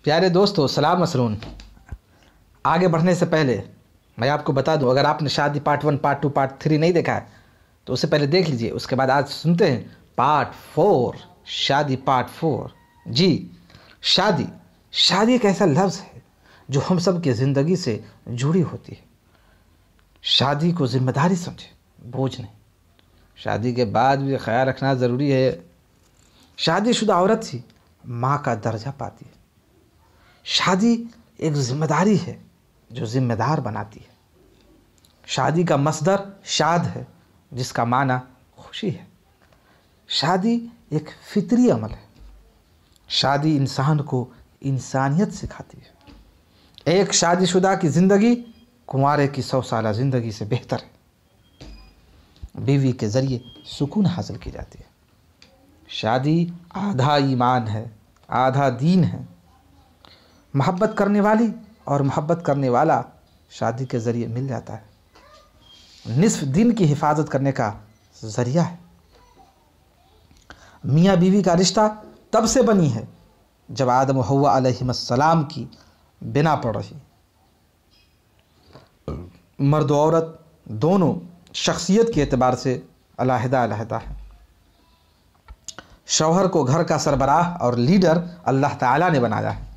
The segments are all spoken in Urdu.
پیارے دوستو، سلام مسرون۔ آگے بڑھنے سے پہلے میں آپ کو بتا دوں، اگر آپ نے شادی پارٹ 1 پارٹ 2 پارٹ 3 نہیں دیکھا ہے تو اسے پہلے دیکھ لیجئے، اس کے بعد آج سنتے ہیں پارٹ 4، شادی پارٹ 4۔ جی، شادی ایک ایسا لفظ ہے جو ہم سب کی زندگی سے جڑی ہوتی ہے۔ شادی کو ذمہ داری سمجھے، بوجھ نہیں۔ شادی کے بعد بھی خیال رکھنا ضروری ہے۔ شادی شدہ عورت ہی ماں کا درجہ پاتی ہے۔ شادی ایک ذمہ داری ہے جو ذمہ دار بناتی ہے۔ شادی کا مصدر شاد ہے، جس کا معنی خوشی ہے۔ شادی ایک فطری عمل ہے۔ شادی انسان کو انسانیت سکھاتی ہے۔ ایک شادی شدہ کی زندگی کنوارے کی 100 سالہ زندگی سے بہتر ہے۔ بیوی کے ذریعے سکون حاصل کی جاتی ہے۔ شادی آدھا ایمان ہے، آدھا دین ہے۔ محبت کرنے والی اور محبت کرنے والا شادی کے ذریعے مل جاتا ہے۔ نصف دین کی حفاظت کرنے کا ذریعہ ہے۔ میاں بیوی کا رشتہ تب سے بنی ہے جب آدم و حوا علیہم السلام کی بنا پڑ رہی۔ مرد و عورت دونوں شخصیت کے اعتبار سے علیحدہ ہیں۔ شوہر کو گھر کا سربراہ اور لیڈر اللہ تعالیٰ نے بنایا ہے۔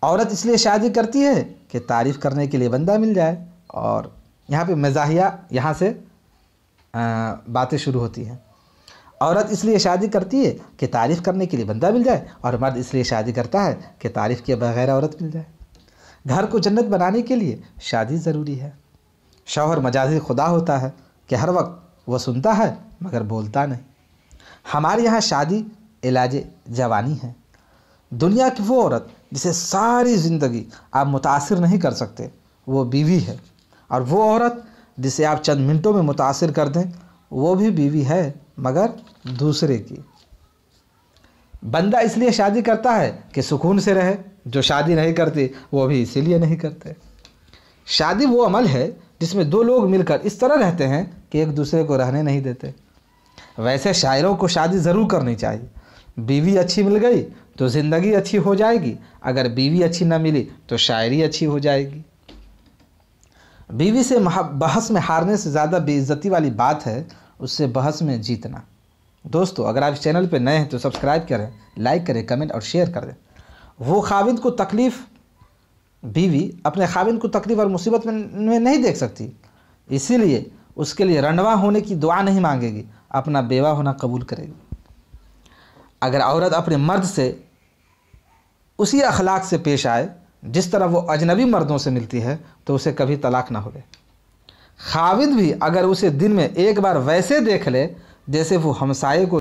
عورت اس لیے شادی کرتی ہے کہ تعریف کرنے کے لیے بندہ مل جائے، اور یہاں پہ مزاحیہ یہاں سے باتیں شروع ہوتی ہیں۔ عورت اس لیے شادی کرتی ہے کہ تعریف کرنے کے لیے بندہ مل جائے، اور مرد اس لیے شادی کرتا ہے کہ تعریف کیے بغیر عورت مل جائے۔ گھر کو جنت بنانے کے لیے شادی ضروری ہے۔ شوہر مجازی خدا ہوتا ہے کہ ہر وقت وہ سنتا ہے مگر بولتا نہیں۔ ہمارے یہاں شادی علاج جوانی ہے۔ دنیا کی وہ عورت جسے ساری زندگی آپ متاثر نہیں کر سکتے، وہ بیوی ہے، اور وہ عورت جسے آپ چند منٹوں میں متاثر کر دیں، وہ بھی بیوی ہے، مگر دوسرے کی۔ بندہ اس لیے شادی کرتا ہے کہ سکون سے رہے، جو شادی نہیں کرتے وہ بھی اسی لیے نہیں کرتے۔ شادی وہ عمل ہے جس میں دو لوگ مل کر اس طرح رہتے ہیں کہ ایک دوسرے کو رہنے نہیں دیتے۔ ویسے شاعروں کو شادی ضرور کرنی چاہیے۔ بیوی اچھی مل گئی تو زندگی اچھی ہو جائے گی، اگر بیوی اچھی نہ ملی تو شاعری اچھی ہو جائے گی۔ بیوی سے بحث میں ہارنے سے زیادہ بے عزتی والی بات ہے اس سے بحث میں جیتنا۔ دوستو، اگر آپ اس چینل پہ نئے ہیں تو سبسکرائب کریں، لائک کریں، کمنٹ اور شیئر کر دیں۔ وہ خاوند کو تکلیف، بیوی اپنے خاوند کو تکلیف اور مصیبت میں نہیں دیکھ سکتی، اسی لیے اس کے لیے رنڈوا ہونے کی دعا نہیں مانگے گی، اپنا بیوہ ہونا قبول کرے گی۔ اگر عورت اپنے مرد سے اسی اخلاق سے پیش آئے جس طرح وہ اجنبی مردوں سے ملتی ہے تو اسے کبھی طلاق نہ ہوگی۔ خاوند بھی اگر اسے دن میں ایک بار ویسے دیکھ لے جیسے وہ ہمسائے کو